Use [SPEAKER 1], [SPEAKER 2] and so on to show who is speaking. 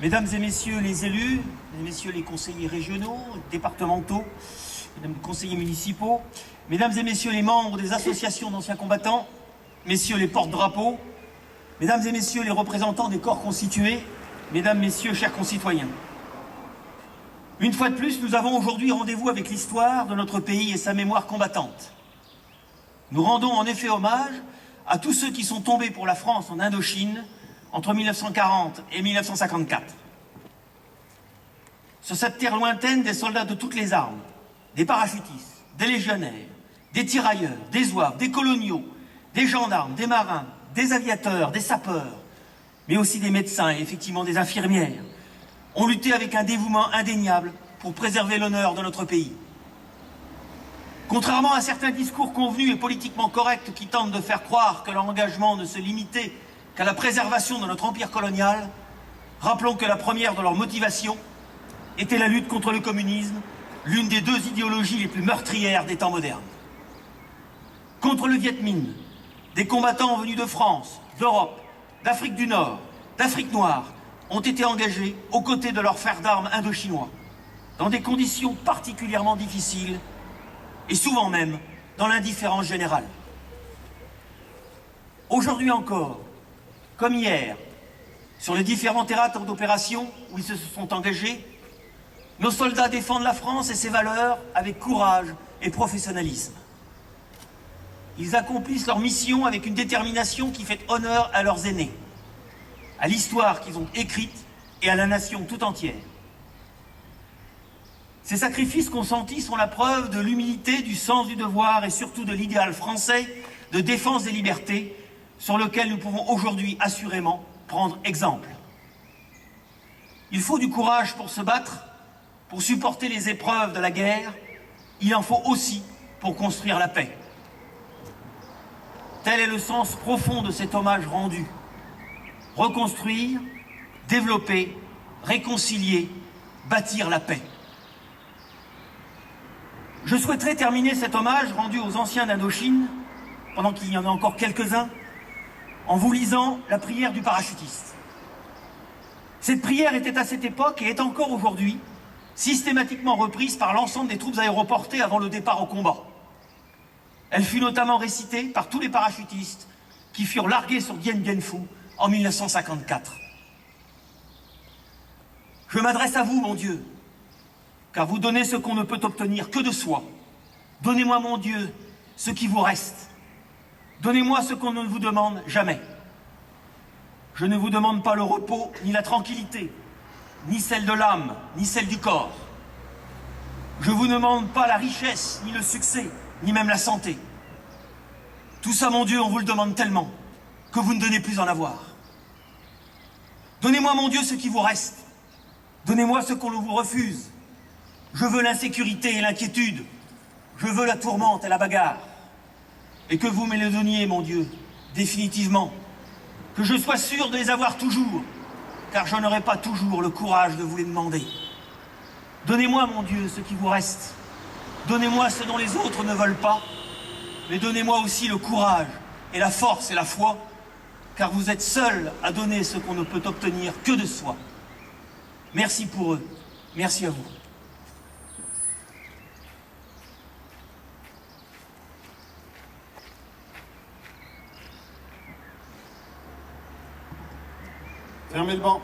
[SPEAKER 1] Mesdames et messieurs les élus, mesdames et messieurs les conseillers régionaux, départementaux, mesdames les conseillers municipaux, mesdames et messieurs les membres des associations d'anciens combattants, messieurs les porte-drapeaux, mesdames et messieurs les représentants des corps constitués, mesdames, messieurs, chers concitoyens. Une fois de plus, nous avons aujourd'hui rendez-vous avec l'histoire de notre pays et sa mémoire combattante. Nous rendons en effet hommage à tous ceux qui sont tombés pour la France en Indochine entre 1940 et 1954. Sur cette terre lointaine, des soldats de toutes les armes, des parachutistes, des légionnaires, des tirailleurs, des zouaves, des coloniaux, des gendarmes, des marins, des aviateurs, des sapeurs, mais aussi des médecins et effectivement des infirmières, ont lutté avec un dévouement indéniable pour préserver l'honneur de notre pays. Contrairement à certains discours convenus et politiquement corrects qui tentent de faire croire que leur engagement ne se limitait qu'à la préservation de notre empire colonial, rappelons que la première de leurs motivations était la lutte contre le communisme, l'une des deux idéologies les plus meurtrières des temps modernes. Contre le Viet Minh, des combattants venus de France, d'Europe, d'Afrique du Nord, d'Afrique noire ont été engagés aux côtés de leurs frères d'armes indochinois, dans des conditions particulièrement difficiles et souvent même dans l'indifférence générale. Aujourd'hui encore, comme hier, sur les différents théâtres d'opération où ils se sont engagés, nos soldats défendent la France et ses valeurs avec courage et professionnalisme. Ils accomplissent leur mission avec une détermination qui fait honneur à leurs aînés, à l'histoire qu'ils ont écrite et à la nation tout entière. Ces sacrifices consentis sont la preuve de l'humilité, du sens du devoir et surtout de l'idéal français de défense des libertés sur lequel nous pouvons aujourd'hui assurément prendre exemple. Il faut du courage pour se battre, pour supporter les épreuves de la guerre. Il en faut aussi pour construire la paix. Tel est le sens profond de cet hommage rendu. Reconstruire, développer, réconcilier, bâtir la paix. Je souhaiterais terminer cet hommage rendu aux anciens d'Indochine, pendant qu'il y en a encore quelques-uns, en vous lisant la prière du parachutiste. Cette prière était à cette époque et est encore aujourd'hui systématiquement reprise par l'ensemble des troupes aéroportées avant le départ au combat. Elle fut notamment récitée par tous les parachutistes qui furent largués sur Dien Bien Phu en 1954. Je m'adresse à vous, mon Dieu, car vous donnez ce qu'on ne peut obtenir que de soi. Donnez-moi, mon Dieu, ce qui vous reste. Donnez-moi ce qu'on ne vous demande jamais. Je ne vous demande pas le repos, ni la tranquillité, ni celle de l'âme, ni celle du corps. Je ne vous demande pas la richesse, ni le succès, ni même la santé. Tout ça, mon Dieu, on vous le demande tellement que vous ne donnez plus en avoir. Donnez-moi, mon Dieu, ce qui vous reste. Donnez-moi ce qu'on vous refuse. Je veux l'insécurité et l'inquiétude. Je veux la tourmente et la bagarre. Et que vous me les donniez, mon Dieu, définitivement. Que je sois sûr de les avoir toujours, car je n'aurai pas toujours le courage de vous les demander. Donnez-moi, mon Dieu, ce qui vous reste. Donnez-moi ce dont les autres ne veulent pas, mais donnez-moi aussi le courage et la force et la foi, car vous êtes seuls à donner ce qu'on ne peut obtenir que de soi. Merci pour eux. Merci à vous.
[SPEAKER 2] Fermez le banc.